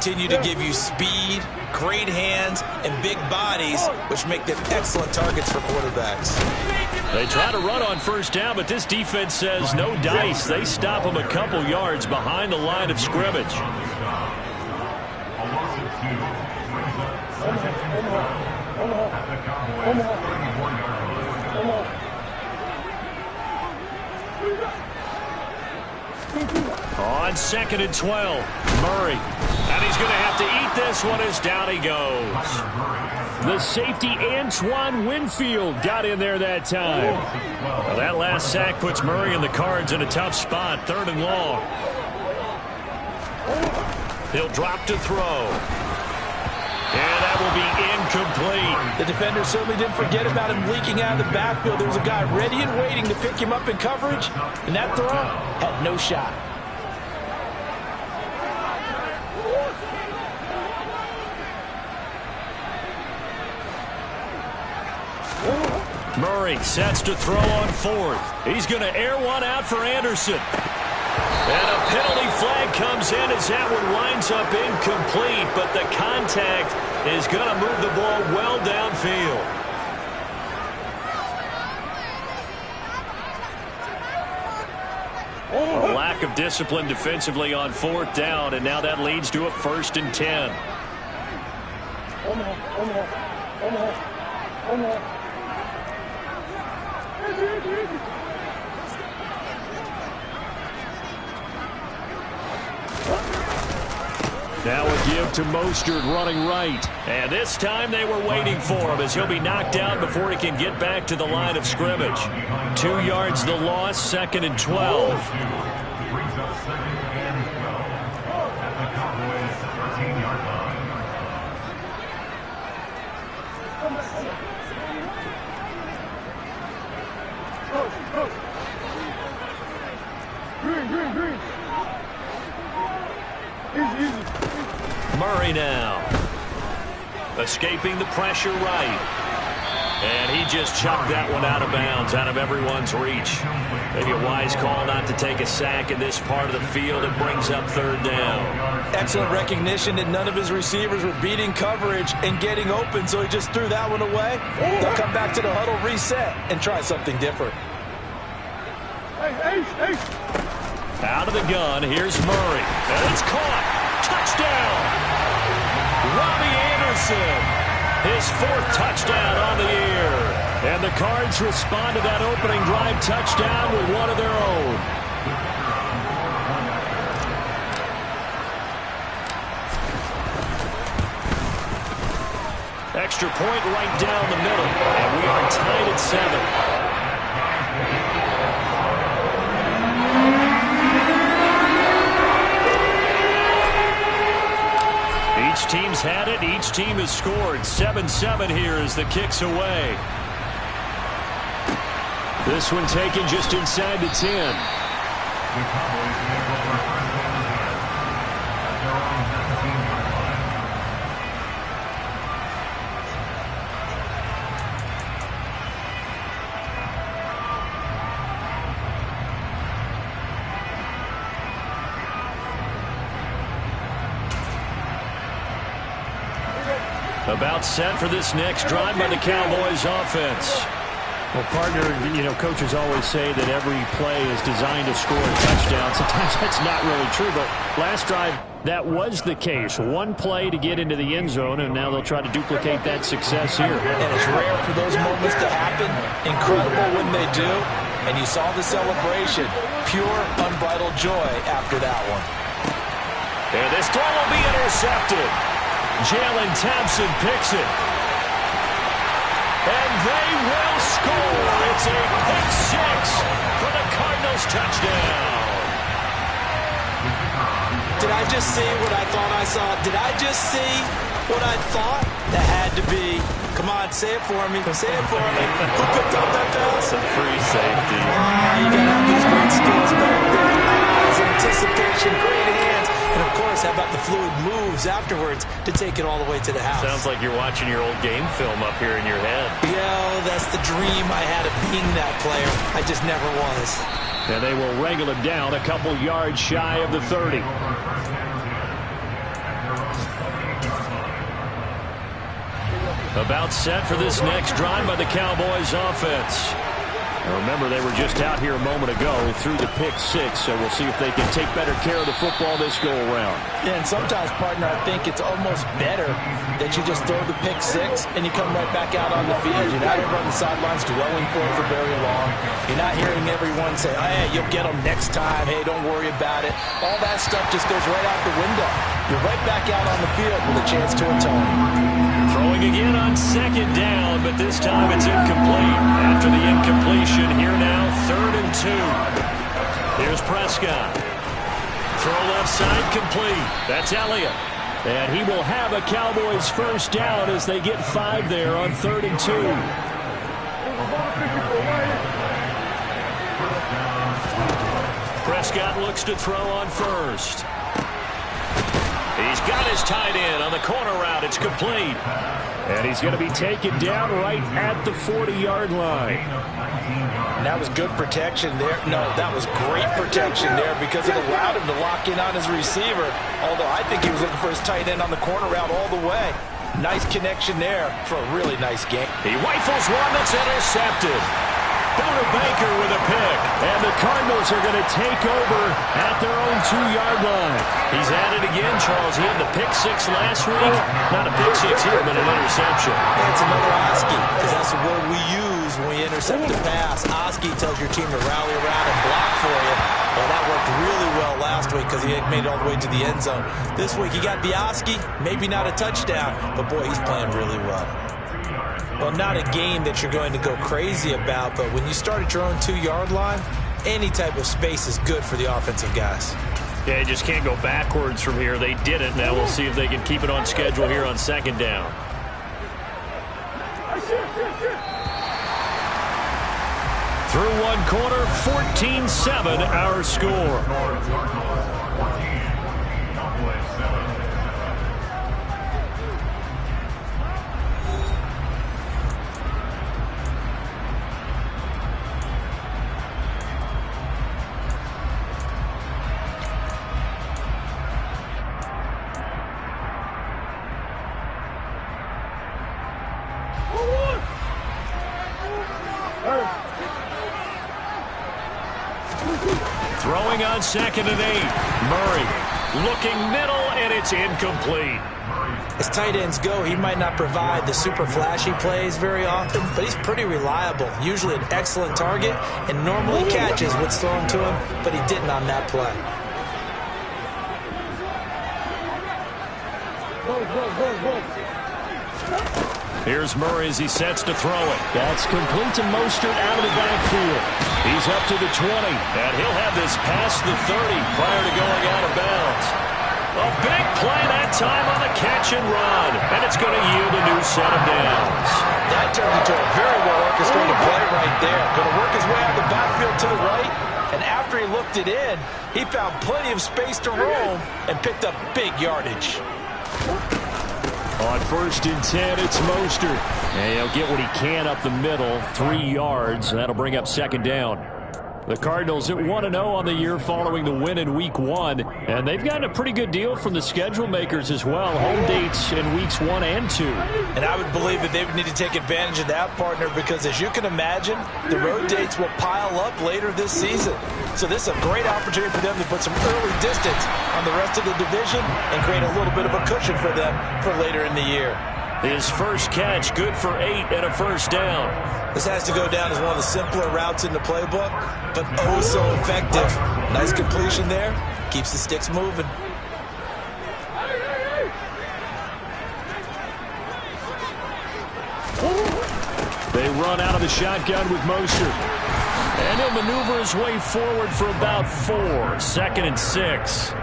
Continue to give you speed, great hands, and big bodies, which make them excellent targets for quarterbacks. They try to run on first down, but this defense says no dice. They stop them a couple yards behind the line of scrimmage. On 2nd and 12, Murray. And he's going to have to eat this one as down he goes. The safety, Antoine Winfield, got in there that time. Well, that last sack puts Murray and the Cards in a tough spot, 3rd and long. He'll drop to throw. And that will be incomplete. The defender certainly didn't forget about him leaking out of the backfield. There was a guy ready and waiting to pick him up in coverage, and that throw had no shot. Murray sets to throw on 4th. He's going to air one out for Anderson. And a penalty flag comes in as that one winds up incomplete, but the contact is going to move the ball well downfield. A lack of discipline defensively on 4th down, and now that leads to a 1st and 10. Now a give to Mostert running right. And this time they were waiting for him as he'll be knocked down before he can get back to the line of scrimmage. 2 yards the loss, 2nd and 12. Murray now. Escaping the pressure right. And he just chucked that one out of bounds, out of everyone's reach. Maybe a wise call not to take a sack in this part of the field. It brings up 3rd down. Excellent recognition that none of his receivers were beating coverage and getting open, so he just threw that one away. They'll come back to the huddle, reset, and try something different. Out of the gun, here's Murray. And it's caught. Touchdown! Robbie Anderson, his 4th touchdown on the year. And the Cards respond to that opening drive touchdown with one of their own. Extra point right down the middle, and we are tied at 7. Each team's had it. Each team has scored. 7-7 here as the kick's away. This one taken just inside the 10. About set for this next drive by the Cowboys offense. Well, partner, coaches always say that every play is designed to score a touchdown. Sometimes that's not really true, but last drive, that was the case. One play to get into the end zone, and now they'll try to duplicate that success here. And it's rare for those moments to happen. Incredible when they do. And you saw the celebration. Pure, unbridled joy after that one. And this throw will be intercepted. Jalen Thompson picks it. And they will score. It's a pick 6 for the Cardinals touchdown. Did I just see what I thought I saw? Did I just see what I thought? That had to be. Come on, say it for me. Say it for me. Who picked up that pass? It's a free safety. You got to have those great skills back there. Eyes, anticipation, great hands. And, of course, how about the fluid moves afterwards to take it all the way to the house? Sounds like you're watching your old game film up here in your head. Yeah, that's the dream I had of being that player. I just never was. And they will wrangle him down a couple yards shy of the 30. About set for this next drive by the Cowboys offense. Now remember, they were just out here a moment ago through the pick six, so we'll see if they can take better care of the football this go-around. Yeah, and sometimes, partner, I think it's almost better that you just throw the pick six and you come right back out on the field. You're not over on the sidelines dwelling for it for very long. You're not hearing everyone say, oh, hey, you'll get them next time. Hey, don't worry about it. All that stuff just goes right out the window. You're right back out on the field with a chance to atone. Throwing again on second down, but this time it's incomplete. After the incompletion, here now, 3rd and 2. Here's Prescott. Throw left side, complete. That's Elliott. And he will have a Cowboys first down as they get 5 there on 3rd and 2. Prescott looks to throw on first. He's got his tight end on the corner route. It's complete. And he's going to be taken down right at the 40-yard line. And that was good protection there. No, that was great protection there because it allowed him to lock in on his receiver. Although I think he was looking for his tight end on the corner route all the way. Nice connection there for a really nice game. He rifles one that's intercepted. Buda Baker with a pick. And the Cardinals are going to take over at their own 2-yard line. He's at it again, Charles. He had the pick six last week. Not a pick six here, but an interception. That's another Oski, because that's the word we use when we intercept a pass. Oski tells your team to rally around and block for you. Well, that worked really well last week because he made it all the way to the end zone. This week he got the Oski, maybe not a touchdown, but boy, he's playing really well. Well, not a game that you're going to go crazy about, but when you start at your own 2-yard line, any type of space is good for the offensive guys. Yeah, you just can't go backwards from here. They didn't. Now we'll see if they can keep it on schedule here on second down. Through one quarter, 14-7 our score. Throwing on 2nd and 8. Murray looking middle, and it's incomplete. As tight ends go, he might not provide the super flashy plays very often, but he's pretty reliable. Usually an excellent target, and normally catches what's thrown to him, but he didn't on that play. Here's Murray as he sets to throw it. That's complete to Mostert out of the backfield. He's up to the 20, and he'll have this past the 30 prior to going out of bounds. A big play that time on the catch and run, and it's going to yield a new set of downs. That turned into a very well-orchestrated play right there. Going to work his way out of the backfield to the right, and after he looked it in, he found plenty of space to roam and picked up big yardage. On 1st and 10, it's Mostert. And he'll get what he can up the middle, 3 yards. That'll bring up second down. The Cardinals at 1-0 on the year following the win in Week 1. And they've gotten a pretty good deal from the schedule makers as well. Home dates in Weeks 1 and 2. And I would believe that they would need to take advantage of that, partner, because as you can imagine, the road dates will pile up later this season. So this is a great opportunity for them to put some early distance on the rest of the division and create a little bit of a cushion for them for later in the year. His first catch, good for 8 and a first down. This has to go down as one of the simpler routes in the playbook, but oh so effective. Nice completion there. Keeps the sticks moving. They run out of the shotgun with Mostert. And he'll maneuver his way forward for about 4. 2nd and 6.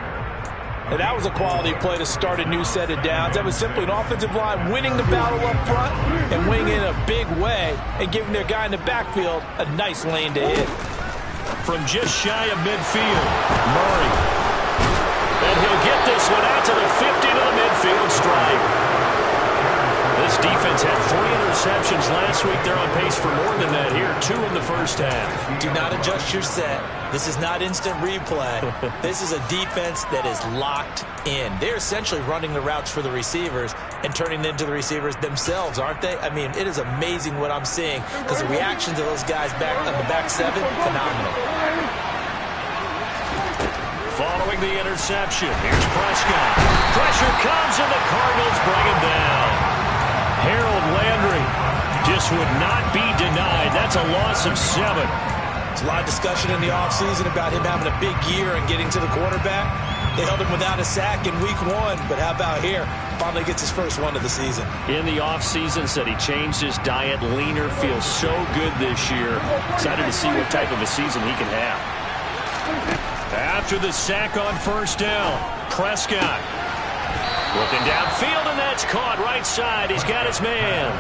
And that was a quality play to start a new set of downs. That was simply an offensive line winning the battle up front and winning in a big way and giving their guy in the backfield a nice lane to hit. From just shy of midfield, Murray. And he'll get this one out to the 50 to the midfield stripe. This defense had 3 interceptions last week. They're on pace for more than that here. 2 in the first half. Do not adjust your set. This is not instant replay. This is a defense that is locked in. They're essentially running the routes for the receivers and turning it into the receivers themselves, aren't they? I mean, it is amazing what I'm seeing because the reactions of those guys back on the back seven, phenomenal. Following the interception, here's Prescott. Pressure comes, and the Cardinals bring him down. Harold Landry just would not be denied. That's a loss of 7. There's a lot of discussion in the offseason about him having a big year and getting to the quarterback. They held him without a sack in week 1, but how about here? Finally gets his first one of the season. In the offseason, said he changed his diet, leaner, feels so good this year. Excited to see what type of a season he can have. After the sack on first down, Prescott looking downfield, and that's caught right side. He's got his man.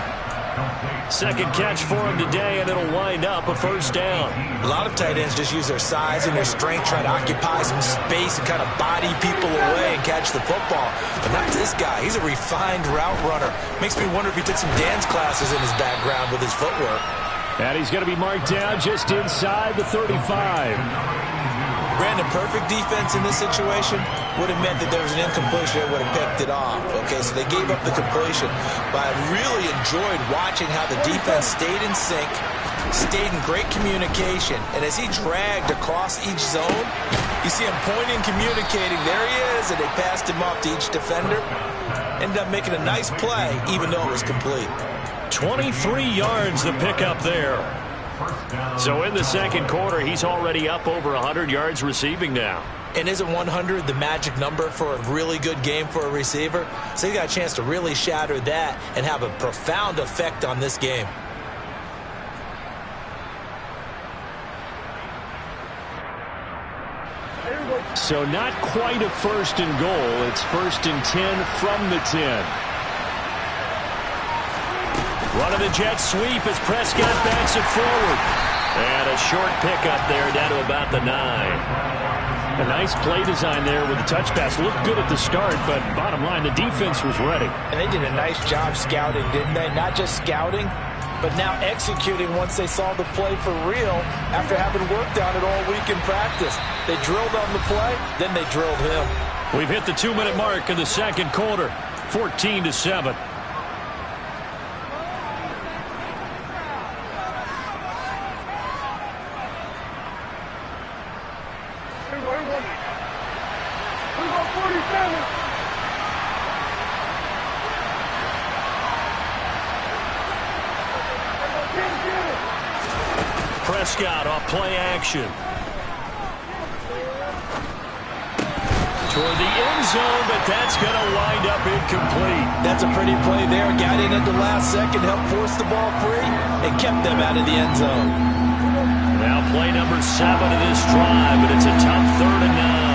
Second catch for him today, and it'll wind up a first down. A lot of tight ends just use their size and their strength, try to occupy some space and kind of body people away and catch the football. But not this guy. He's a refined route runner. Makes me wonder if he took some dance classes in his background with his footwork. And he's going to be marked down just inside the 35. Brandon, perfect defense in this situation would have meant that there was an incompletion that would have picked it off. Okay, so they gave up the completion. But I really enjoyed watching how the defense stayed in sync, stayed in great communication. And as he dragged across each zone, you see him pointing, communicating. There he is, and they passed him off to each defender. Ended up making a nice play, even though it was complete. 23 yards the pickup there. So in the second quarter, he's already up over 100 yards receiving now. And isn't 100 the magic number for a really good game for a receiver? So he got a chance to really shatter that and have a profound effect on this game. So not quite a first and goal. It's 1st and 10 from the 10. Running the jet sweep as Prescott backs it forward. And a short pickup there down to about the 9. A nice play design there with the touch pass. Looked good at the start, but bottom line, the defense was ready. And they did a nice job scouting, didn't they? Not just scouting, but now executing once they saw the play for real after having worked on it all week in practice. They drilled on the play, then they drilled him. We've hit the 2-minute mark in the second quarter. 14-7. Prescott off play action. Toward the end zone, but that's going to wind up incomplete. That's a pretty play there. Got in at the last second, helped force the ball free, and kept them out of the end zone. Now play number 7 of this drive, but it's a tough 3rd and 9.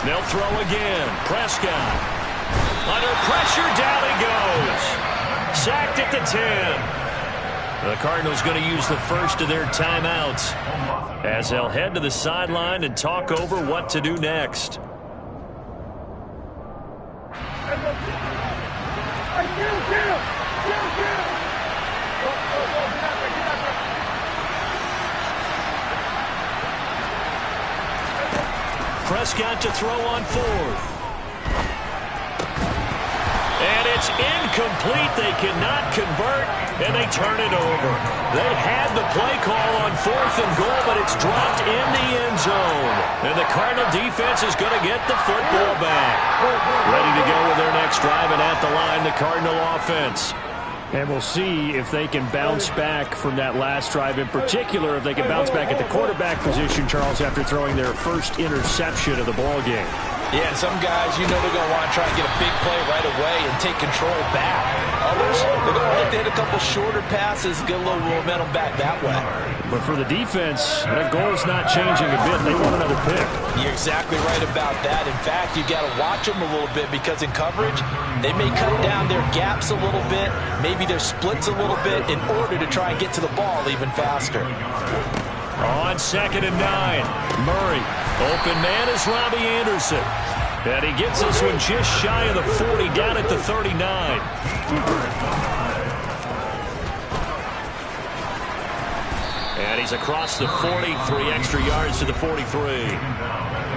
They'll throw again. Prescott. Under pressure, down he goes. Sacked at the 10. The Cardinals going to use the first of their timeouts as they'll head to the sideline and talk over what to do next. Prescott to throw on 4th. And it's incomplete. They cannot convert, and they turn it over. They had the play call on 4th and goal, but it's dropped in the end zone. And the Cardinal defense is going to get the football back. Ready to go with their next drive, and at the line, the Cardinal offense. And we'll see if they can bounce back from that last drive. In particular, if they can bounce back at the quarterback position, Charles, after throwing their first interception of the ball game. Yeah, and some guys, you know they're going to want to try and get a big play right away and take control back. Others, they're going to look to hit a couple shorter passes, get a little momentum back that way. But for the defense, that goal is not changing a bit. They want another pick. You're exactly right about that. In fact, you've got to watch them a little bit because in coverage, they may cut down their gaps a little bit, maybe their splits a little bit in order to try and get to the ball even faster. On 2nd and 9, Murray Open man is Robbie Anderson. And he gets this one just shy of the 40, down at the 39. And he's across the 40, 3 extra yards to the 43.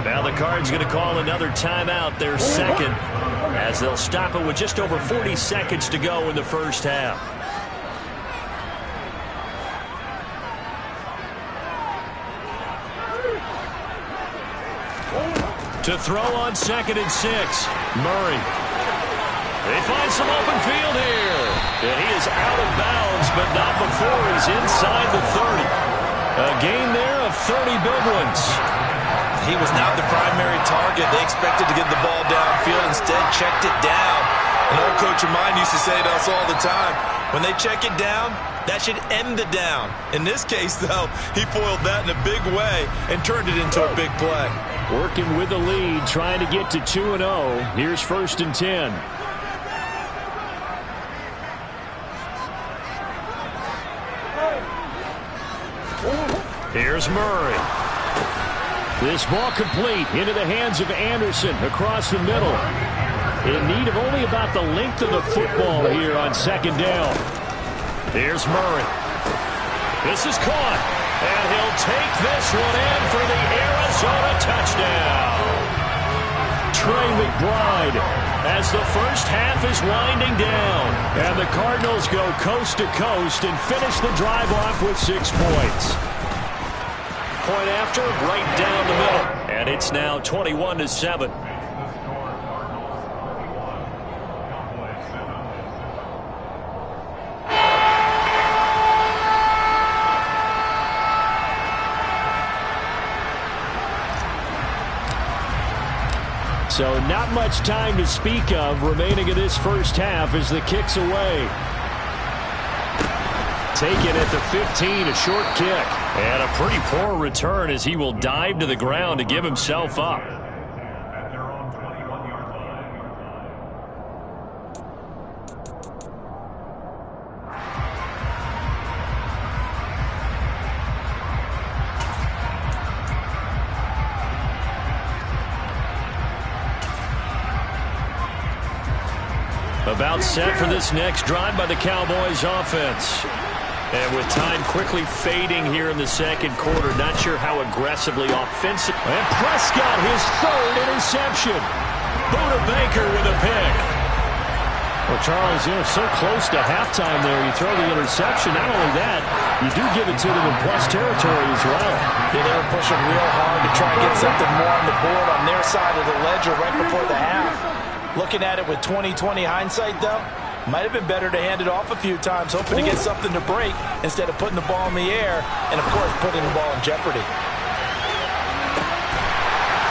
Now the Cards going to call another timeout, their second, as they'll stop it with just over 40 seconds to go in the first half. To throw on 2nd and 6, Murray. They find some open field here. And he is out of bounds, but not before he's inside the 30. A gain there of 30 big ones. He was not the primary target. They expected to get the ball downfield. Instead, checked it down. An old coach of mine used to say to us all the time, when they check it down, that should end the down. In this case, though, he foiled that in a big way and turned it into a big play. Working with the lead, trying to get to 2-0. Here's 1st and 10. Here's Murray. This ball complete into the hands of Anderson across the middle. In need of only about the length of the football here on 2nd down. Here's Murray. This is caught. And he'll take this one in for the Arizona touchdown. Trey McBride as the first half is winding down. And the Cardinals go coast to coast and finish the drive off with 6 points. Point after, right down the middle. And it's now 21-7. So not much time to speak of remaining in this first half as the kick's away. Taken at the 15, a short kick. And a pretty poor return as he will dive to the ground to give himself up. About set for this next drive by the Cowboys offense. And with time quickly fading here in the second quarter, not sure how aggressively offensive. And Prescott, his 3rd interception. Buda Baker with a pick. Well, Charles, so close to halftime there. You throw the interception. Not only that, you do give it to them in plus territory as well. Yeah, they were pushing real hard to try and get something more on the board on their side of the ledger right before the half. Looking at it with 20/20 hindsight, though, might have been better to hand it off a few times, hoping to get something to break instead of putting the ball in the air and, of course, putting the ball in jeopardy.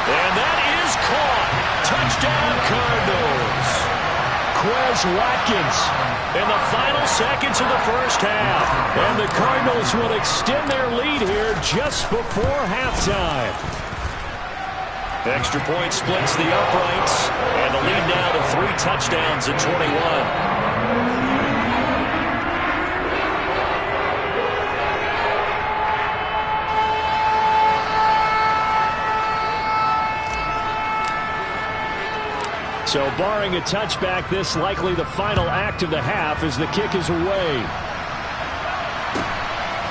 And that is caught. Touchdown, Cardinals. Quez Watkins in the final seconds of the first half. And the Cardinals will extend their lead here just before halftime. Extra point splits the uprights, and the lead now to 3 touchdowns at 21. So barring a touchback, this likely the final act of the half as the kick is away.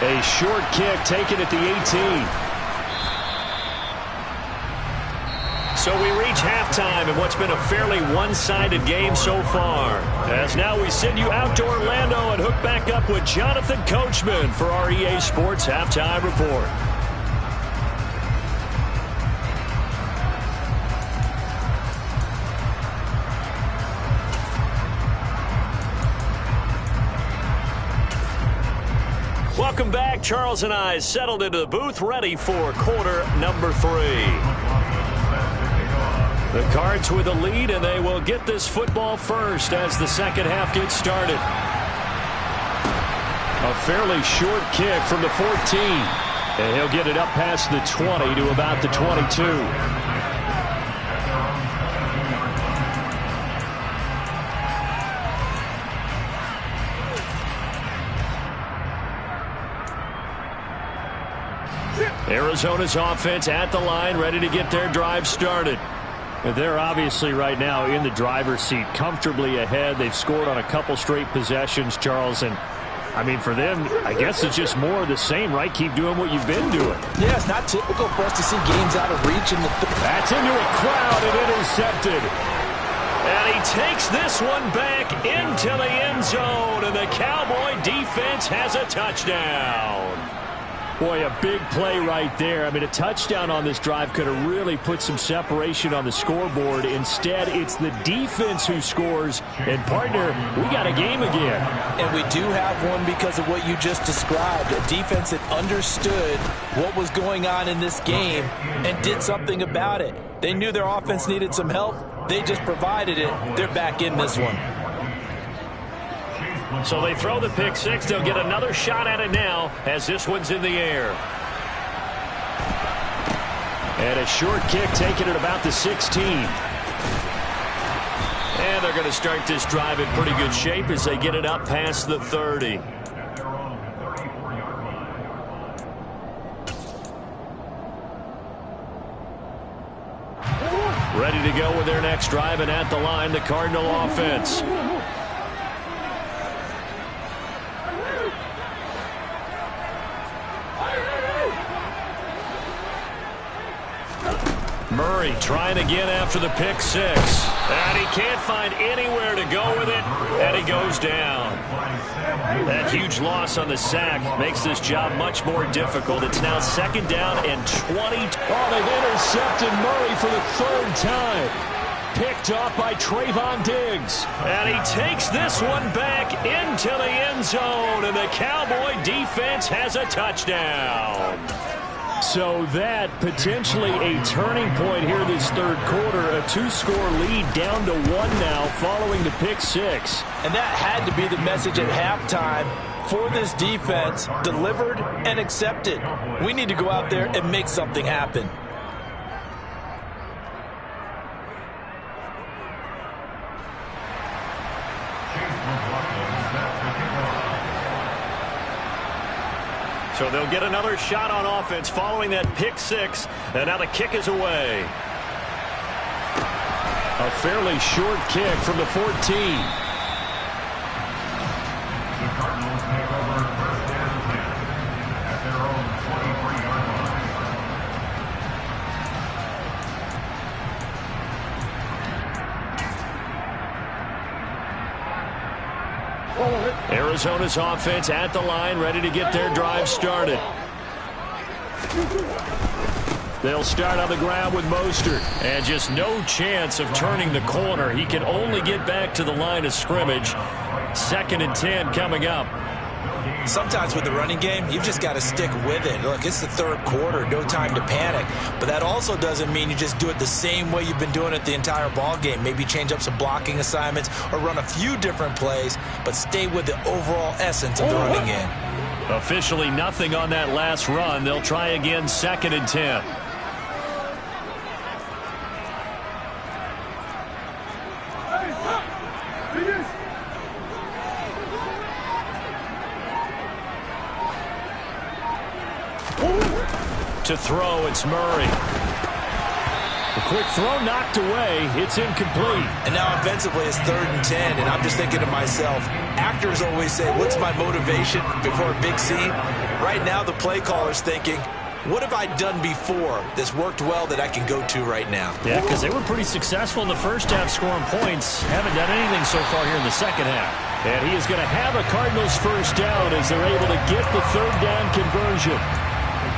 A short kick taken at the 18. So we reach halftime in what's been a fairly one-sided game so far. As now we send you out to Orlando and hook back up with Jonathan Coachman for our EA Sports Halftime Report. Welcome back. Charles and I settled into the booth, ready for quarter number 3. The Cards with a lead, and they will get this football first as the second half gets started. A fairly short kick from the 14. And he'll get it up past the 20 to about the 22. Arizona's offense at the line, ready to get their drive started. They're obviously right now in the driver's seat, comfortably ahead. They've scored on a couple straight possessions, Charles, and I mean, for them, I guess it's just more of the same, right? Keep doing what you've been doing. Yeah, it's not typical for us to see games out of reach. That's into a crowd and intercepted. And he takes this one back into the end zone, and the Cowboy defense has a touchdown. Boy, a big play right there. I mean, a touchdown on this drive could have really put some separation on the scoreboard. Instead, it's the defense who scores. And, partner, we got a game again. And we do have one because of what you just described. A defense that understood what was going on in this game and did something about it. They knew their offense needed some help. They just provided it. They're back in this one. So they throw the pick six. They'll get another shot at it now as this one's in the air. And a short kick taken at about the 16. And they're going to start this drive in pretty good shape as they get it up past the 30. Ready to go with their next drive, and at the line, the Cardinal offense. Murray trying again after the pick six. And he can't find anywhere to go with it, and he goes down. That huge loss on the sack makes this job much more difficult. It's now second down and 20. Oh, they've intercepted Murray for the third time. Picked off by Trayvon Diggs. And he takes this one back into the end zone, and the Cowboy defense has a touchdown. So that potentially a turning point here this third quarter. A two-score lead down to one now following the pick six. And that had to be the message at halftime for this defense. Delivered and accepted. We need to go out there and make something happen. So they'll get another shot on offense following that pick six. And now the kick is away. A fairly short kick from the 14. The Cardinals take over first and 10 at their own 23-yard line. Arizona's offense at the line, ready to get their drive started. They'll start on the ground with Mostert. And just no chance of turning the corner. He can only get back to the line of scrimmage. Second and 10 coming up. Sometimes with the running game, you've just got to stick with it. Look, it's the third quarter, no time to panic. But that also doesn't mean you just do it the same way you've been doing it the entire ball game. Maybe change up some blocking assignments or run a few different plays, but stay with the overall essence of the running game. Officially nothing on that last run. They'll try again, second and 10. To throw, it's Murray. A quick throw knocked away. It's incomplete. And now offensively it's third and 10, and I'm just thinking to myself, actors always say, what's my motivation before a big scene? Right now the play caller's thinking, what have I done before that's worked well that I can go to right now? Yeah, because they were pretty successful in the first half scoring points. Haven't done anything so far here in the second half. And he is going to have a Cardinals first down as they're able to get the third down conversion.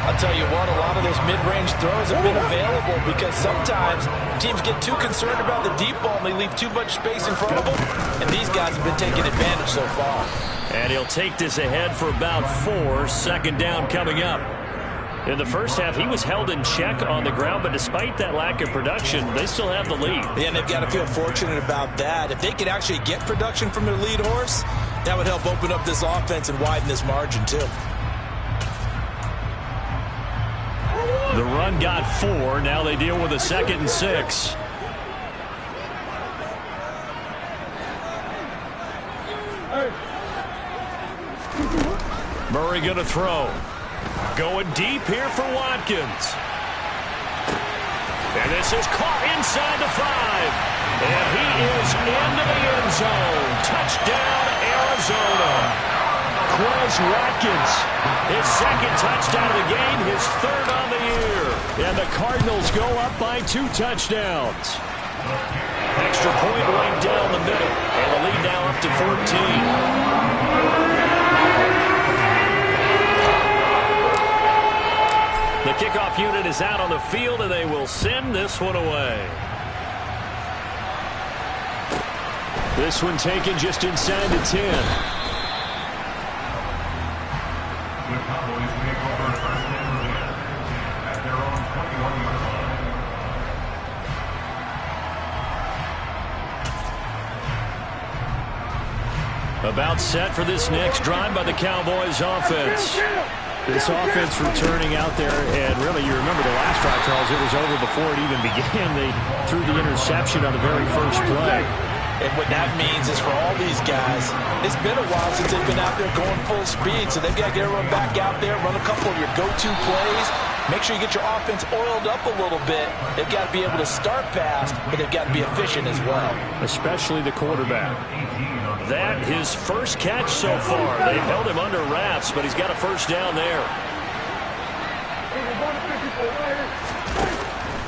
I'll tell you what, a lot of those mid-range throws have been available because sometimes teams get too concerned about the deep ball and they leave too much space in front of them, and these guys have been taking advantage so far. And he'll take this ahead for about 4. Second down coming up. In the first half, he was held in check on the ground, but despite that lack of production, they still have the lead. Yeah, and they've got to feel fortunate about that. If they could actually get production from their lead horse, that would help open up this offense and widen this margin too. The run got 4. Now they deal with a second and 6. Murray going to throw. Going deep here for Watkins. And this is caught inside the 5. And he is into the end zone. Touchdown, Arizona. Quez Watkins, his second touchdown of the game, his third on the year. And the Cardinals go up by 2 touchdowns. Extra point right down the middle. And the lead now up to 14. The kickoff unit is out on the field, and they will send this one away. This one taken just inside the 10. The Cowboys take over first and 10 at their own 21-yard line. About set for this next drive by the Cowboys offense. This offense returning out there, and really, you remember the last drive, Charles, it was over before it even began. They threw the interception on the very first play. And what that means is for all these guys, it's been a while since they've been out there going full speed, so they've got to get everyone back out there, run a couple of your go-to plays, make sure you get your offense oiled up a little bit. They've got to be able to start fast, but they've got to be efficient as well. Especially the quarterback. That his first catch so far. They've held him under wraps, but he's got a first down there.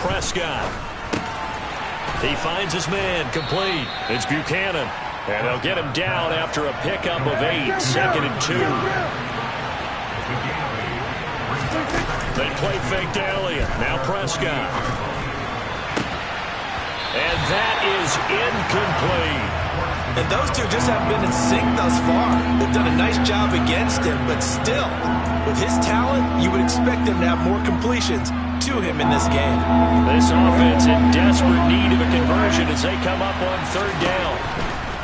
Prescott. He finds his man, complete. It's Buchanan. And they'll get him down after a pickup of 8, 2nd and 2. They play fake to Elliott. Now Prescott. And that is incomplete. And those two just haven't been in sync thus far. They've done a nice job against him, but still, with his talent, you would expect them to have more completions to him in this game. This offense in desperate need of a conversion as they come up on 3rd down.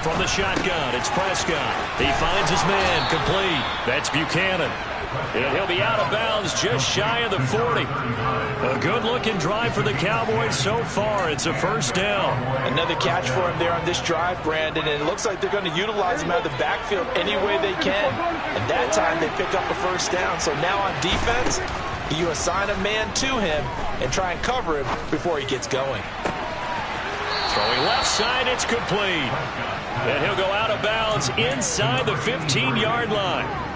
From the shotgun, it's Prescott. He finds his man, complete. That's Buchanan. And he'll be out of bounds just shy of the 40. A good-looking drive for the Cowboys so far. It's a first down. Another catch for him there on this drive, Brandon, and it looks like they're going to utilize him out of the backfield any way they can. And that time they pick up a first down. So now on defense, you assign a man to him and try and cover him before he gets going. Throwing left side, it's complete. And he'll go out of bounds inside the 15-yard line.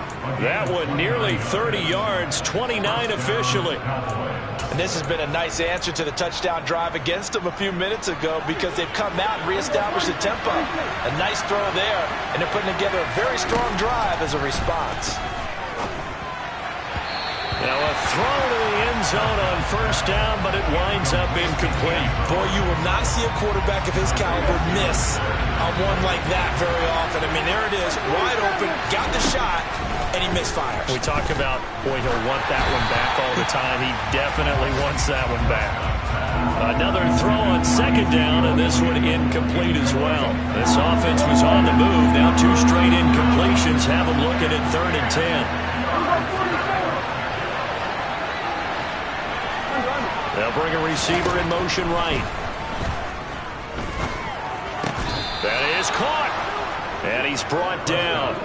That one nearly 30 yards, 29 officially. And this has been a nice answer to the touchdown drive against them a few minutes ago because they've come out and reestablished the tempo. A nice throw there, and they're putting together a very strong drive as a response. Now a throw to the end zone on first down, but it winds up incomplete. Boy, you will not see a quarterback of his caliber miss on one like that very often. I mean, there it is, wide open, got the shot, and he misfires. We talk about, boy, he'll want that one back all the time. He definitely wants that one back. Another throw on 2nd down, and this one incomplete as well. This offense was on the move. Now 2 straight incompletions have them looking at 3rd and 10. They'll bring a receiver in motion right. That is caught. And he's brought down.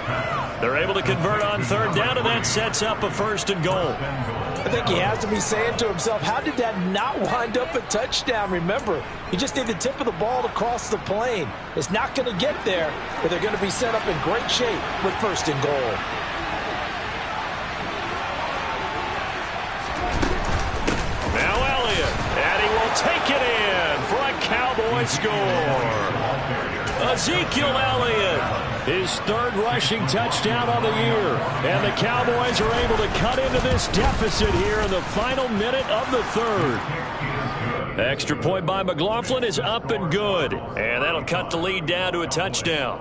They're able to convert on 3rd down, and that sets up a 1st and goal. I think he has to be saying to himself, how did that not wind up a touchdown? Remember, you just need the tip of the ball to cross the plane. It's not going to get there, but they're going to be set up in great shape with 1st and goal. Now Elliott, and he will take it in for a Cowboy score. Ezekiel Elliott, his 3rd rushing touchdown on the year. And the Cowboys are able to cut into this deficit here in the final minute of the 3rd. Extra point by McLaughlin is up and good. And that'll cut the lead down to a touchdown.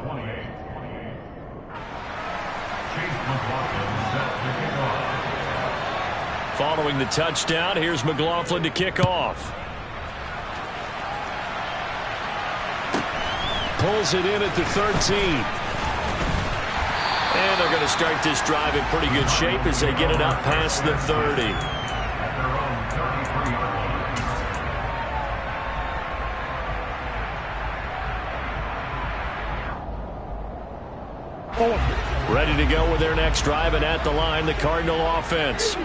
Following the touchdown, here's McLaughlin to kick off. Pulls it in at the 13. And they're going to start this drive in pretty good shape as they get it up past the 30. Ready to go with their next drive, and at the line, the Cardinal offense.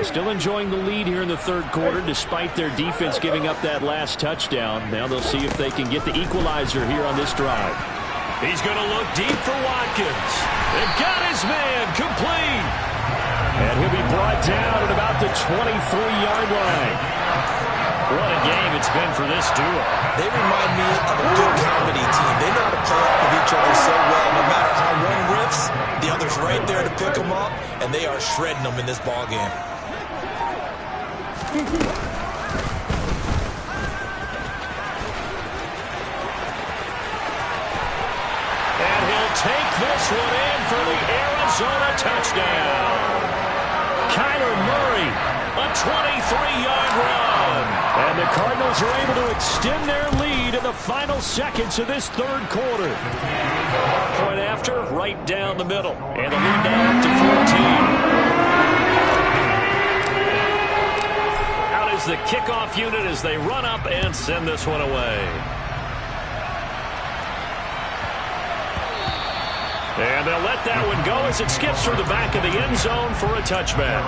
Still enjoying the lead here in the third quarter, despite their defense giving up that last touchdown. Now they'll see if they can get the equalizer here on this drive. He's going to look deep for Watkins. They've got his man complete. And he'll be brought down at about the 23-yard line. What a game it's been for this duo. They remind me of a good comedy team. They know how to play off of each other so well. No matter how one riffs, the other's right there to pick them up, and they are shredding them in this ball game. And he'll take this one in for the Arizona touchdown. Kyler Murray, a 23-yard run. And the Cardinals are able to extend their lead in the final seconds of this third quarter. Point after, right down the middle. And the lead now up to 14. Out is the kickoff unit as they run up and send this one away. And they'll let that one go as it skips through the back of the end zone for a touchback.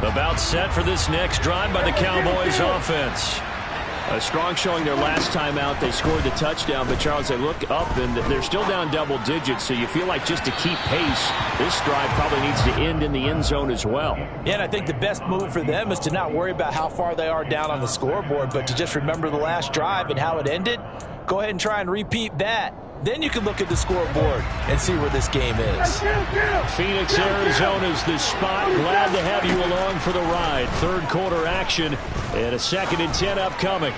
About set for this next drive by the Cowboys offense. A strong showing their last time out. They scored the touchdown, but Charles, they look up and they're still down double digits, so you feel like just to keep pace, this drive probably needs to end in the end zone as well. Yeah, and I think the best move for them is to not worry about how far they are down on the scoreboard, but to just remember the last drive and how it ended. Go ahead and try and repeat that. Then you can look at the scoreboard and see where this game is. Phoenix, Arizona's the spot. Glad to have you along for the ride. Third quarter action and a 2nd and 10 upcoming.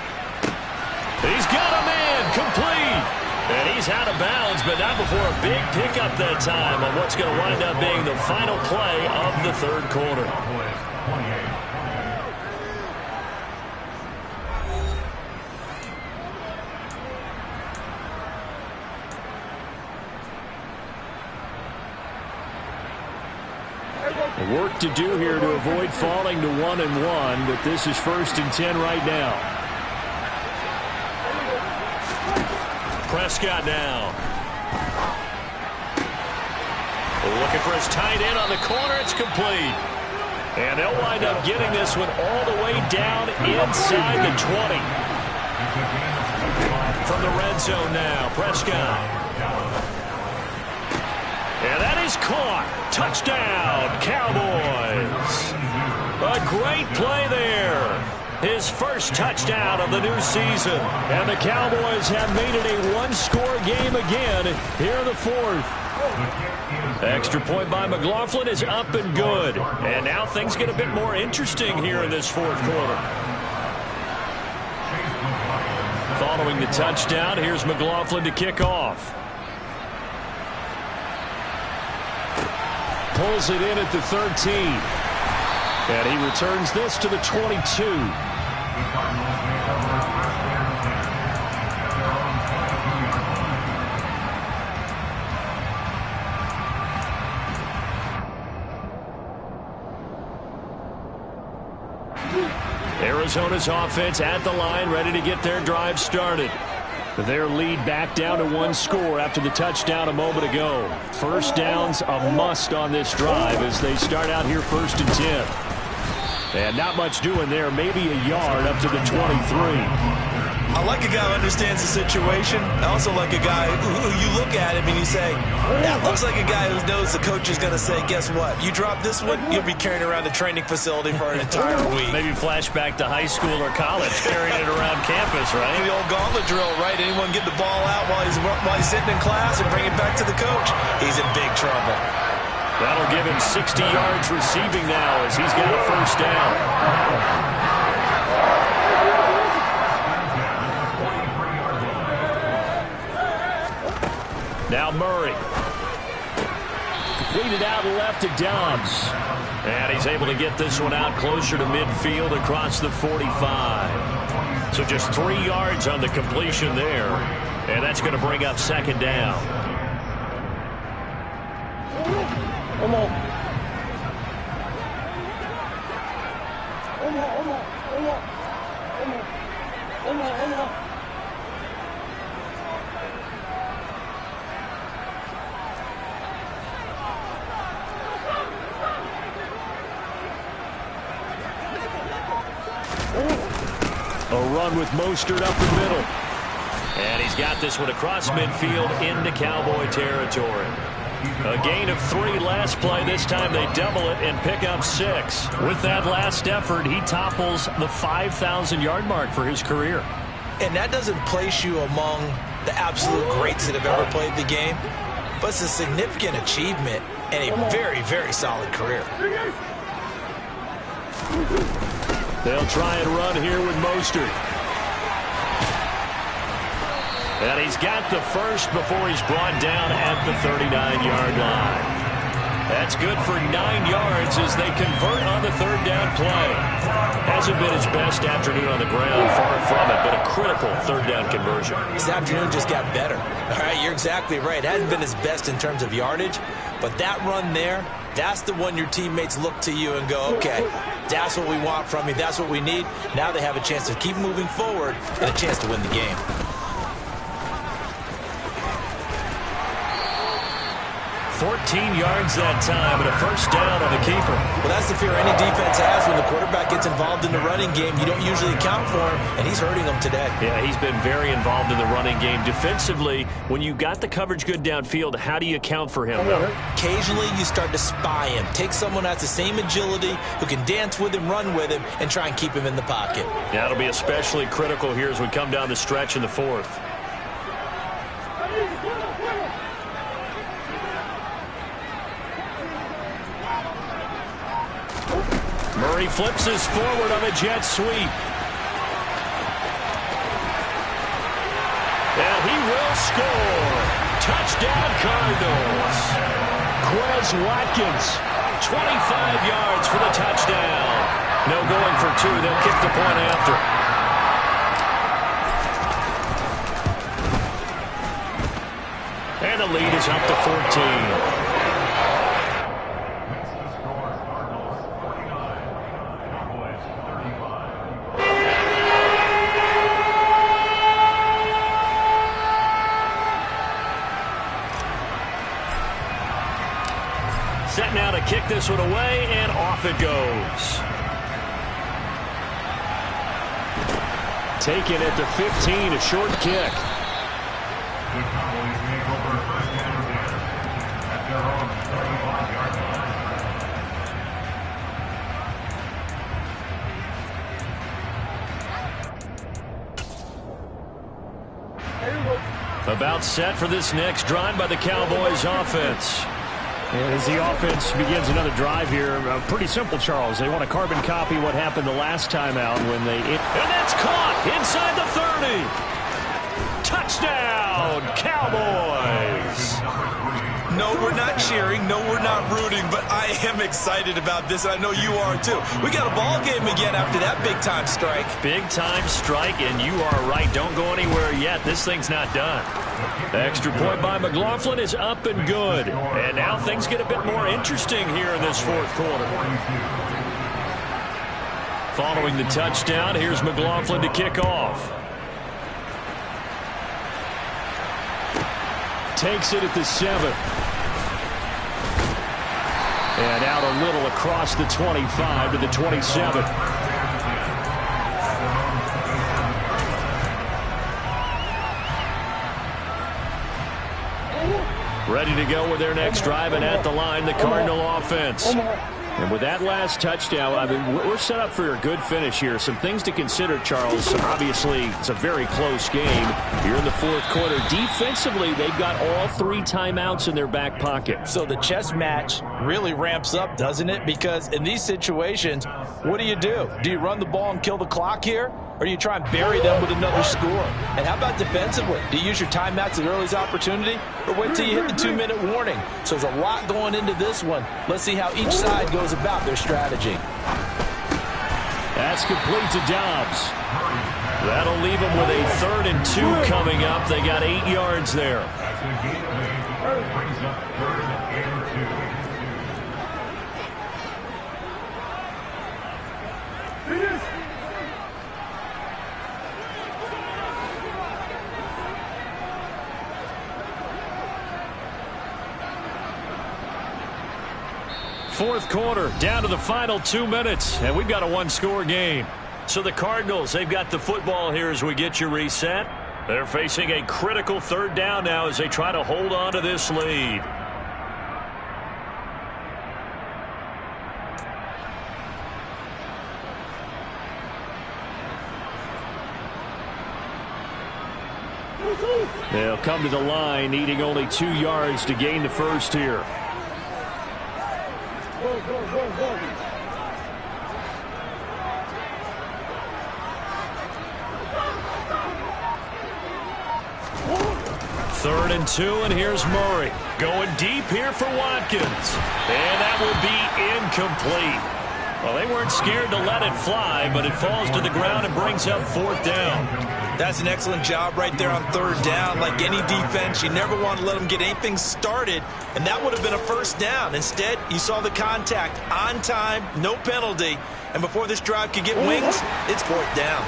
He's got a man complete. And he's out of bounds, but not before a big pickup that time on what's going to wind up being the final play of the third quarter. Work to do here to avoid falling to 1-1, but this is 1st and 10 right now. Prescott now. Looking for his tight end on the corner. It's complete. And they'll wind up getting this one all the way down inside the 20. From the red zone now, Prescott. And that is caught. Touchdown, Cowboys. A great play there. His first touchdown of the new season. And the Cowboys have made it a one-score game again here in the fourth. Extra point by McLaughlin is up and good. And now things get a bit more interesting here in this fourth quarter. Following the touchdown, here's McLaughlin to kick off. Pulls it in at the 13. And he returns this to the 22. Arizona's offense at the line, ready to get their drive started. Their lead back down to one score after the touchdown a moment ago. First down's a must on this drive as they start out here 1st and 10. And not much doing there, maybe a yard up to the 23. I like a guy who understands the situation. I also like a guy who you look at him and you say, that looks like a guy who knows the coach is going to say, guess what? You drop this one, you'll be carrying around the training facility for an entire week. Maybe flashback to high school or college, carrying it around campus, right? The old gauntlet drill, right? Anyone get the ball out while he's sitting in class and bring it back to the coach? He's in big trouble. That'll give him 60 yards receiving now as he's got a first down. Now Murray. Completed out left to Dobbs. And he's able to get this one out closer to midfield across the 45. So just 3 yards on the completion there. And that's going to bring up 2nd down. A run with Mostert up the middle. And he's got this one across midfield into Cowboy territory. A gain of 3 last play. This time they double it and pick up 6. With that last effort, he topples the 5,000-yard mark for his career. And that doesn't place you among the absolute greats that have ever played the game, but it's a significant achievement and a very, very solid career. They'll try and run here with Mostert. And he's got the first before he's brought down at the 39-yard line. That's good for 9 yards as they convert on the 3rd down play. Hasn't been his best afternoon on the ground, far from it, but a critical 3rd down conversion. His afternoon just got better. All right, you're exactly right. It hasn't been his best in terms of yardage, but that run there, that's the one your teammates look to you and go, okay, that's what we want from you. That's what we need. Now they have a chance to keep moving forward and a chance to win the game. 14 yards that time and a first down on the keeper. Well, that's the fear any defense has when the quarterback gets involved in the running game. You don't usually account for him, and he's hurting them today. Yeah, he's been very involved in the running game. Defensively, when you got the coverage good downfield, how do you account for him, though? Occasionally, you start to spy him. Take someone that has the same agility, who can dance with him, run with him, and try and keep him in the pocket. That'll be especially critical here as we come down the stretch in the 4th. Murray flips us forward on a jet sweep. And he will score. Touchdown Cardinals. Quez Watkins, 25 yards for the touchdown. No going for 2. They'll kick the point after. And the lead is up to 14. Set now to kick this one away, and off it goes. Taken at the 15, a short kick. The Cowboys make over first down again at their own 35-yard line. About set for this next drive by the Cowboys offense. And as the offense begins another drive here, pretty simple, Charles. They want to carbon copy what happened the last time out when they... And that's caught inside the 30. Touchdown, Cowboys. No, we're not cheering. No, we're not rooting, but I am excited about this, and I know you are too. We got a ball game again after that big-time strike. Big-time strike, and you are right. Don't go anywhere yet. This thing's not done. The extra point by McLaughlin is up and good. And now things get a bit more interesting here in this 4th quarter. Following the touchdown, here's McLaughlin to kick off. Takes it at the 7. And out a little across the 25 to the 27. Ready to go with their next drive, and at the line, the Cardinal offense. And with that last touchdown, I mean, we're set up for a good finish here. Some things to consider, Charles. Obviously, it's a very close game. You're in the 4th quarter. Defensively, they've got all 3 timeouts in their back pocket. So the chess match really ramps up, doesn't it? Because in these situations, what do? Do you run the ball and kill the clock here? Or do you try and bury them with another score? And how about defensively? Do you use your timeouts at earliest opportunity? Or wait till you hit the 2-minute warning? So there's a lot going into this one. Let's see how each side goes about their strategy. That's complete to Dobbs. That'll leave them with a 3rd and 2 coming up. They got 8 yards there. fourth quarter, down to the final 2 minutes, and we've got a one-score game. So the Cardinals, they've got the football here as we get you reset. They're facing a critical third down now as they try to hold on to this lead. They'll come to the line, needing only 2 yards to gain the first here. Third and 2, and here's Murray. Going deep here for Watkins. And that will be incomplete. Well, they weren't scared to let it fly, but it falls to the ground and brings up fourth down. That's an excellent job right there on third down. Like any defense, you never want to let them get anything started, and that would have been a first down. Instead, you saw the contact on time, no penalty, and before this drive could get wings, it's fourth down.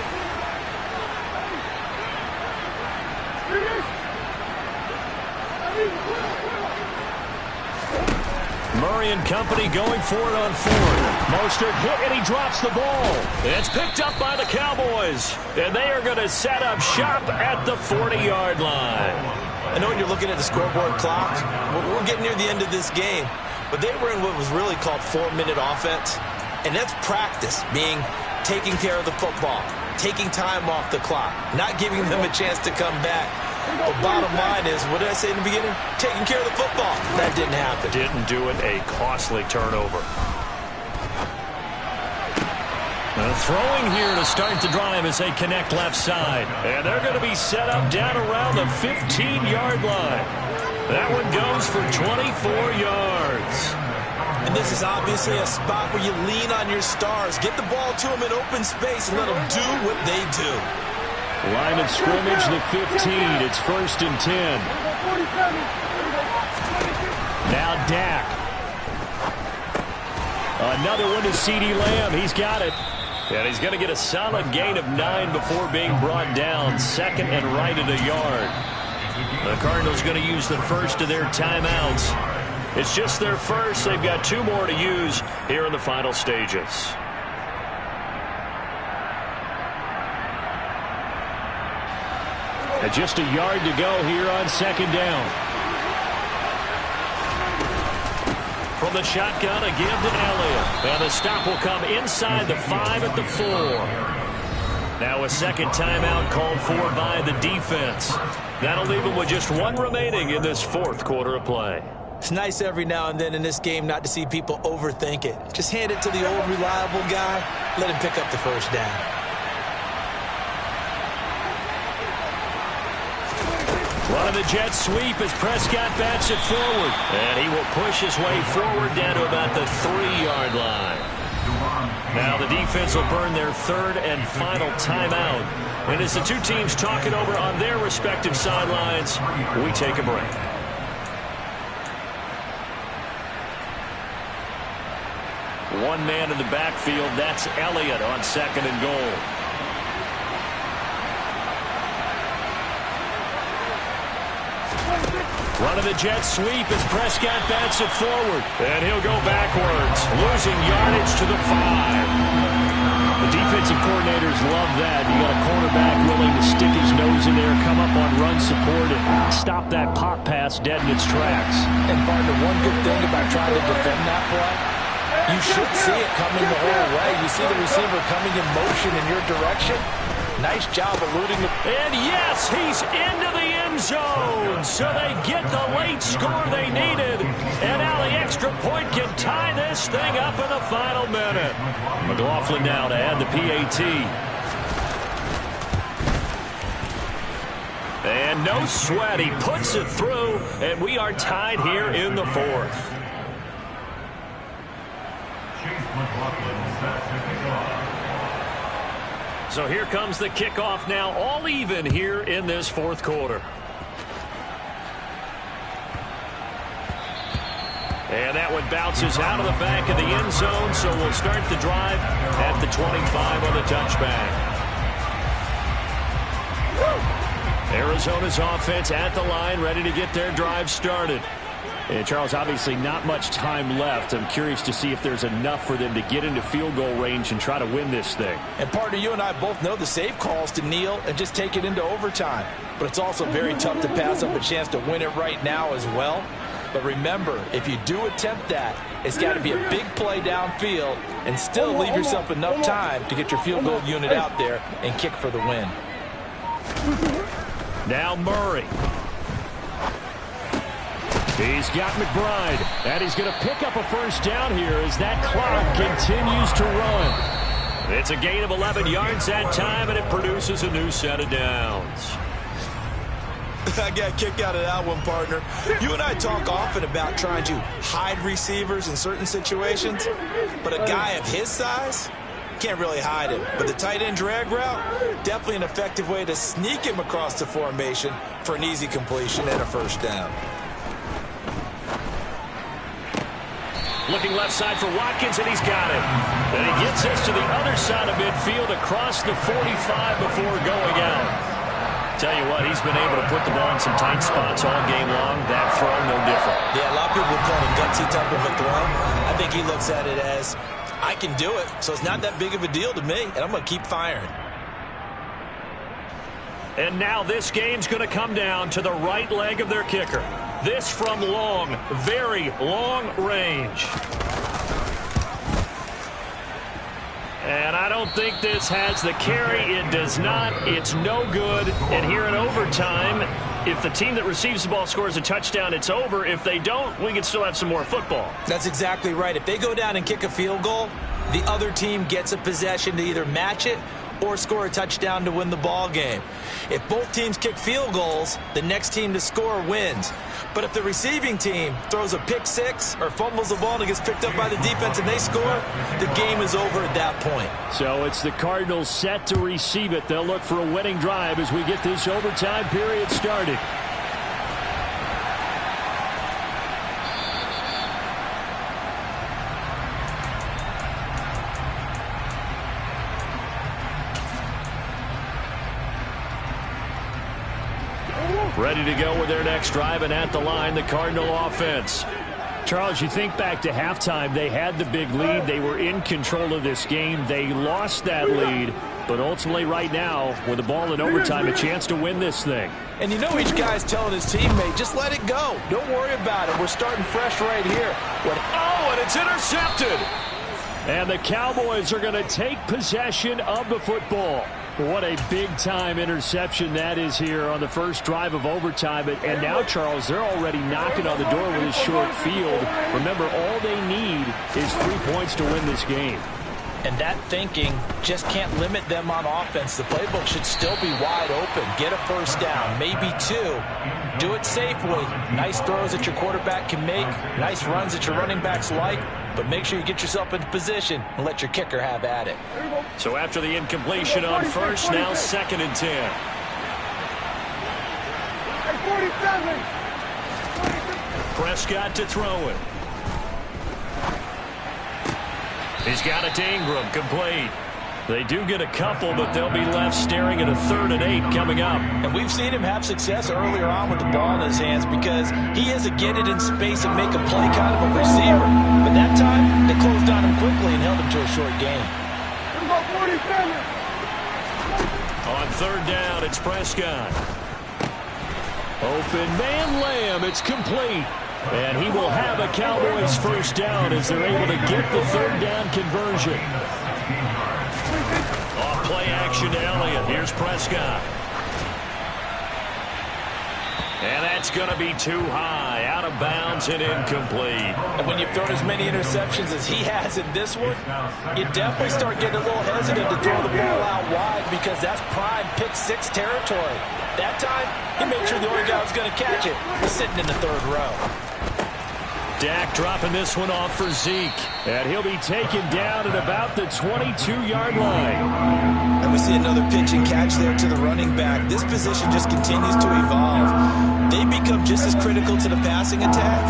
Murray and company going for it on fourth. Mostert hit, and he drops the ball. It's picked up by the Cowboys, and they are going to set up shop at the 40-yard line. I know when you're looking at the scoreboard clock, we're getting near the end of this game, but they were in what was really called 4-minute offense, and that's practice, meaning taking care of the football, taking time off the clock, not giving them a chance to come back. But bottom line is, what did I say in the beginning? Taking care of the football. That didn't happen. Didn't do it. A costly turnover. Throwing here to start the drive as they connect left side. And they're going to be set up down around the 15-yard line. That one goes for 24 yards. And this is obviously a spot where you lean on your stars. Get the ball to them in open space and let them do what they do. Line of scrimmage, the 15. It's first and 10. Now Dak. Another one to CeeDee Lamb. He's got it. And he's going to get a solid gain of 9 before being brought down. Second and right at a yard. The Cardinals going to use the first of their timeouts. It's just their first. They've got 2 more to use here in the final stages. And just a yard to go here on second down. From the shotgun, a give to Elliott. And the stop will come inside the 5 at the 4. Now a second timeout called for by the defense. That'll leave them with just 1 remaining in this fourth quarter of play. It's nice every now and then in this game not to see people overthink it. Just hand it to the old reliable guy. Let him pick up the first down. One of the Jets sweep as Prescott bats it forward. And he will push his way forward down to about the 3-yard line. Now the defense will burn their third and final timeout. And as the 2 teams talk it over on their respective sidelines, we take a break. One man in the backfield, that's Elliott on second and goal. Run of the Jets sweep as Prescott bats it forward. And he'll go backwards, losing yardage to the 5. The defensive coordinators love that. You got a cornerback willing to stick his nose in there, come up on run support, and stop that pop pass dead in its tracks. And, partner, one good thing about trying to defend that play, you should see it coming the whole way. You see the receiver coming in motion in your direction. Nice job eluding the... And yes, he's into the end zone. So they get the late score they needed. And now the extra point can tie this thing up in the final minute. McLaughlin now to add the PAT. And no sweat. He puts it through. And we are tied here in the fourth. So here comes the kickoff now, all even here in this fourth quarter. And that one bounces out of the back of the end zone, so we'll start the drive at the 25 on the touchback. Arizona's offense at the line, ready to get their drive started. And Charles, obviously not much time left. I'm curious to see if there's enough for them to get into field goal range and try to win this thing. And partner, you and I both know the safe calls to kneel and just take it into overtime. But it's also very tough to pass up a chance to win it right now as well. But remember, if you do attempt that, it's got to be a big play downfield and still leave yourself enough time to get your field goal unit out there and kick for the win. Now Murray. He's got McBride, and he's going to pick up a first down here as that clock continues to run. It's a gain of 11 yards that time, and it produces a new set of downs. I got a kick out of that one, partner. You and I talk often about trying to hide receivers in certain situations, but a guy of his size can't really hide him. But the tight end drag route, definitely an effective way to sneak him across the formation for an easy completion and a first down. Looking left side for Watkins, and he's got it. And he gets us to the other side of midfield across the 45 before going out. Tell you what, he's been able to put the ball in some tight spots all game long. That throw, no different. Yeah, a lot of people call it a gutsy type of a throw. I think he looks at it as, I can do it, so it's not that big of a deal to me, and I'm going to keep firing. And now this game's going to come down to the right leg of their kicker. This from long, very long range. And I don't think this has the carry. It does not. It's no good. And here in overtime, if the team that receives the ball scores a touchdown, it's over. If they don't, we can still have some more football. That's exactly right. If they go down and kick a field goal, the other team gets a possession to either match it or score a touchdown to win the ball game. If both teams kick field goals, the next team to score wins. But if the receiving team throws a pick six or fumbles the ball and it gets picked up by the defense and they score, the game is over at that point. So it's the Cardinals set to receive it. They'll look for a winning drive as we get this overtime period started. Ready to go with their next drive, and at the line, the Cardinal offense. Charles, you think back to halftime, they had the big lead. They were in control of this game. They lost that lead, but ultimately right now, with the ball in overtime, a chance to win this thing. And you know each guy's telling his teammate, just let it go. Don't worry about it. We're starting fresh right here. Oh, and it's intercepted. And the Cowboys are going to take possession of the football. What a big-time interception that is here on the first drive of overtime. And now, Charles, they're already knocking on the door with this short field. Remember, all they need is 3 points to win this game. And that thinking just can't limit them on offense. The playbook should still be wide open. Get a first down, maybe two. Do it safely. Nice throws that your quarterback can make. Nice runs that your running backs like. But make sure you get yourself into position and let your kicker have at it. So after the incompletion on first, now 2nd and 10. Prescott to throw it. He's got it to Ingram, complete. They do get a couple, but they'll be left staring at a 3rd and 8 coming up. And we've seen him have success earlier on with the ball in his hands because he is a get it in space and make a play kind of a receiver. But that time, they closed on him quickly and held him to a short gain. On 3rd down, it's Prescott. Open man Lamb, it's complete. And he will have a Cowboys first down as they're able to get the 3rd down conversion. Off play action to Elliott. Here's Prescott. And that's going to be too high. Out of bounds and incomplete. And when you've thrown as many interceptions as he has in this one, you definitely start getting a little hesitant to throw the ball out wide because that's prime pick six territory. That time, he made sure the only guy who was going to catch it was sitting in the 3rd row. Dak dropping this one off for Zeke. And he'll be taken down at about the 22-yard line. And we see another pitch and catch there to the running back. This position just continues to evolve. They become just as critical to the passing attack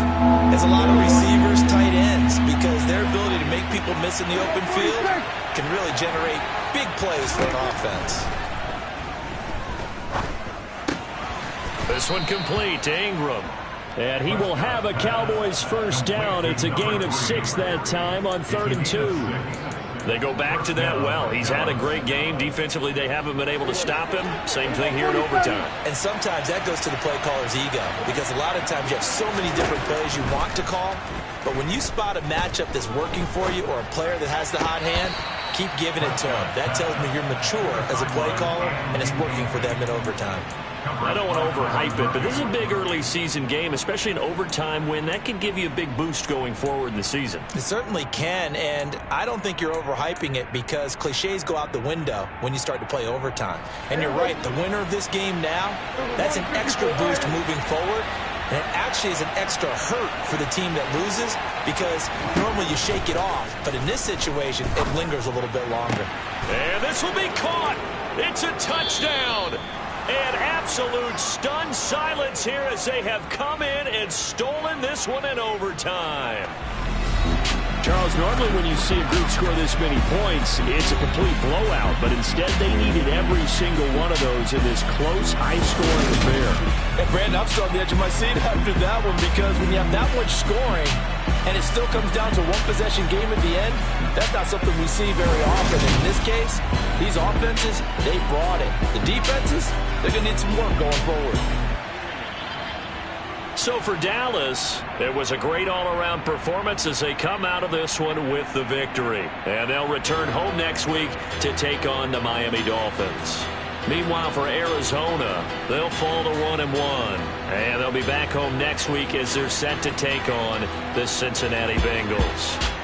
as a lot of receivers, tight ends, because their ability to make people miss in the open field can really generate big plays for an offense. This one complete to Ingram. And he will have a Cowboys first down. It's a gain of 6 that time on 3rd and 2. They go back to that well. He's had a great game. Defensively, they haven't been able to stop him. Same thing here in overtime. And sometimes that goes to the play caller's ego, because a lot of times you have so many different plays you want to call, but when you spot a matchup that's working for you or a player that has the hot hand, keep giving it to him. That tells me you're mature as a play caller, and it's working for them in overtime. I don't want to overhype it, but this is a big early season game, especially an overtime win. That can give you a big boost going forward in the season. It certainly can, and I don't think you're overhyping it, because cliches go out the window when you start to play overtime. And you're right, the winner of this game now, that's an extra boost moving forward, and it actually is an extra hurt for the team that loses, because normally you shake it off, but in this situation, it lingers a little bit longer. And this will be caught. It's a touchdown. And absolute stunned silence here as they have come in and stolen this one in overtime. Charles, normally when you see a group score this many points, it's a complete blowout. But instead, they needed every single one of those in this close, high-scoring affair. And Brandon, I'm still on the edge of my seat after that one, because when you have that much scoring and it still comes down to one possession game at the end, that's not something we see very often. And in this case, these offenses, they brought it. The defenses, they're going to need some work going forward. So for Dallas, it was a great all-around performance as they come out of this one with the victory. And they'll return home next week to take on the Miami Dolphins. Meanwhile, for Arizona, they'll fall to 1-1. And they'll be back home next week as they're set to take on the Cincinnati Bengals.